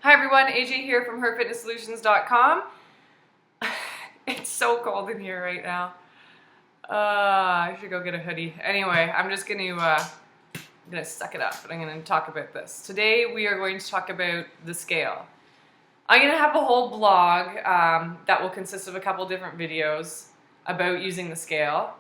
Hi everyone, AJ here from herfitnesssolutions.com. It's so cold in here right now. I should go get a hoodie. Anyway, I'm just gonna suck it up and I'm gonna talk about this. Today we are going to talk about the scale. I'm gonna have a whole blog that will consist of a couple different videos about using the scale.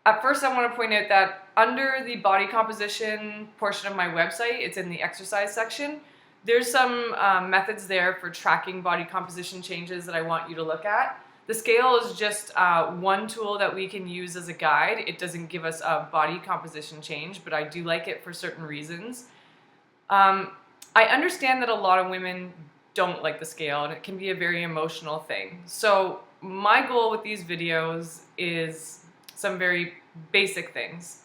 At first, I want to point out that under the body composition portion of my website, it's in the exercise section. There's some methods there for tracking body composition changes that I want you to look at. The scale is just one tool that we can use as a guide. It doesn't give us a body composition change, but I do like it for certain reasons. I understand that a lot of women don't like the scale, and it can be a very emotional thing. So my goal with these videos is some very basic things.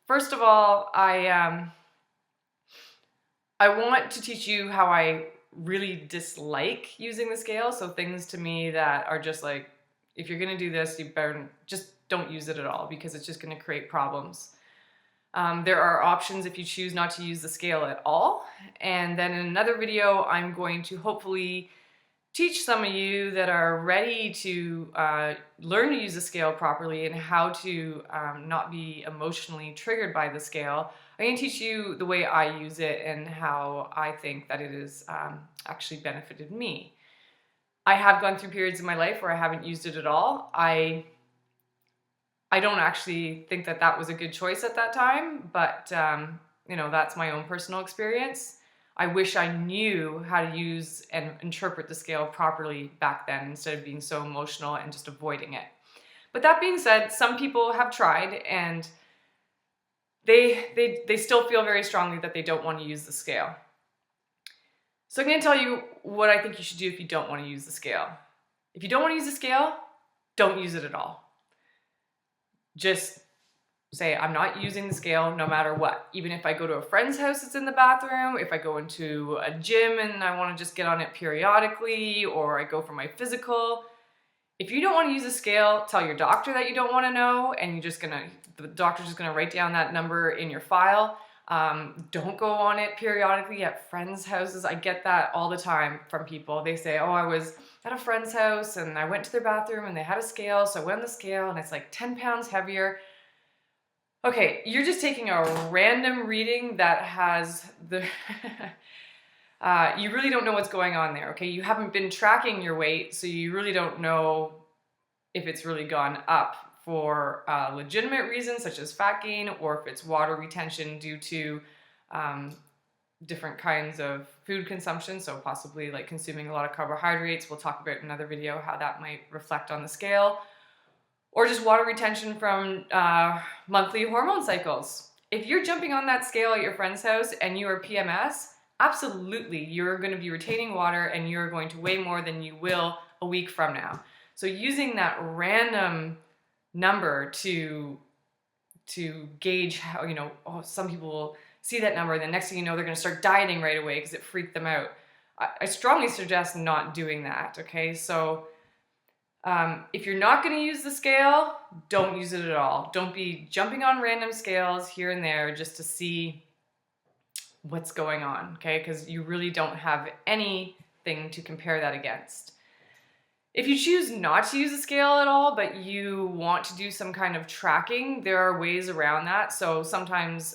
First of all, I want to teach you how I really dislike using the scale. So things to me that are just like, if you're gonna do this, you better just don't use it at all because it's just gonna create problems. There are options if you choose not to use the scale at all. And then in another video, I'm going to hopefully teach some of you that are ready to learn to use the scale properly and how to not be emotionally triggered by the scale. I'm going to teach you the way I use it and how I think that it has actually benefited me. I have gone through periods in my life where I haven't used it at all. I don't actually think that that was a good choice at that time, but you know, that's my own personal experience. I wish I knew how to use and interpret the scale properly back then instead of being so emotional and just avoiding it. But that being said, some people have tried and they still feel very strongly that they don't want to use the scale. So I'm going to tell you what I think you should do if you don't want to use the scale. If you don't want to use the scale, don't use it at all. Just say, I'm not using the scale no matter what. Even if I go to a friend's house that's in the bathroom, if I go into a gym and I want to just get on it periodically, or I go for my physical. If you don't want to use the scale, tell your doctor that you don't want to know, and the doctor's just gonna write down that number in your file. Don't go on it periodically at friends' houses. I get that all the time from people. They say, oh, I was at a friend's house and I went to their bathroom and they had a scale, so I went on the scale and it's like 10 pounds heavier. Okay, you're just taking a random reading that has the... you really don't know what's going on there, okay? You haven't been tracking your weight, so you really don't know if it's really gone up for legitimate reasons such as fat gain, or if it's water retention due to different kinds of food consumption, so possibly like consuming a lot of carbohydrates. We'll talk about in another video how that might reflect on the scale. Or just water retention from monthly hormone cycles. If you're jumping on that scale at your friend's house and you are PMS, absolutely, you're going to be retaining water and you're going to weigh more than you will a week from now. So using that random number to gauge how, you know, some people will see that number and the next thing you know, they're going to start dieting right away because it freaked them out. I strongly suggest not doing that, okay? So if you're not going to use the scale, don't use it at all. Don't be jumping on random scales here and there just to see what's going on, okay? Because you really don't have anything to compare that against. If you choose not to use the scale at all, but you want to do some kind of tracking, there are ways around that. So sometimes,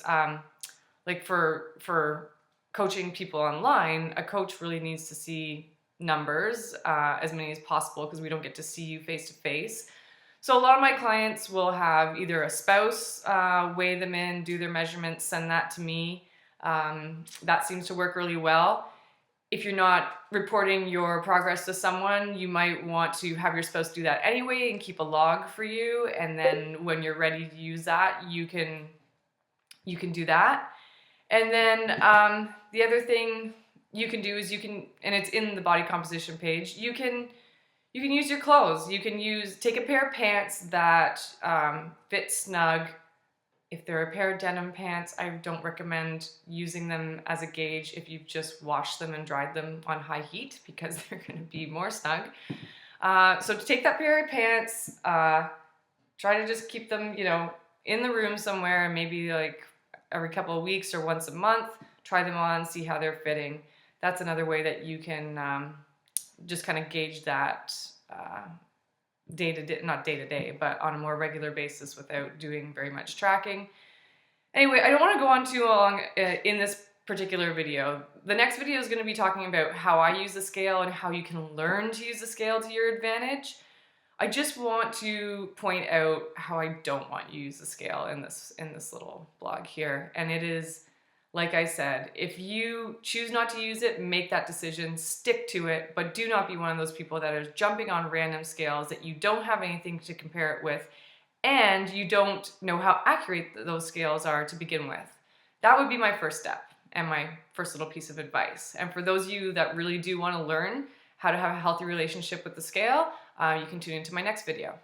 like for coaching people online, a coach really needs to see numbers, as many as possible, because we don't get to see you face to face. So a lot of my clients will have either a spouse weigh them in, do their measurements, send that to me. That seems to work really well. If you're not reporting your progress to someone, you might want to have your spouse do that anyway and keep a log for you. And then when you're ready to use that, you can do that. And then the other thing you can do is and it's in the body composition page, you can use your clothes. You can take a pair of pants that fit snug. If they're a pair of denim pants, I don't recommend using them as a gauge if you've just washed them and dried them on high heat because they're going to be more snug. So to take that pair of pants, try to just keep them, you know, in the room somewhere, maybe like every couple of weeks or once a month. try them on, see how they're fitting. That's another way that you can just kind of gauge that day to day, not day to day, but on a more regular basis without doing very much tracking. Anyway, I don't want to go on too long in this particular video. The next video is going to be talking about how I use the scale and how you can learn to use the scale to your advantage. I just want to point out how I don't want you to use the scale in this little blog here. And it is, like I said, if you choose not to use it, make that decision, stick to it, but do not be one of those people that are jumping on random scales that you don't have anything to compare it with, and you don't know how accurate those scales are to begin with. That would be my first step and my first little piece of advice. And for those of you that really do want to learn how to have a healthy relationship with the scale, you can tune into my next video.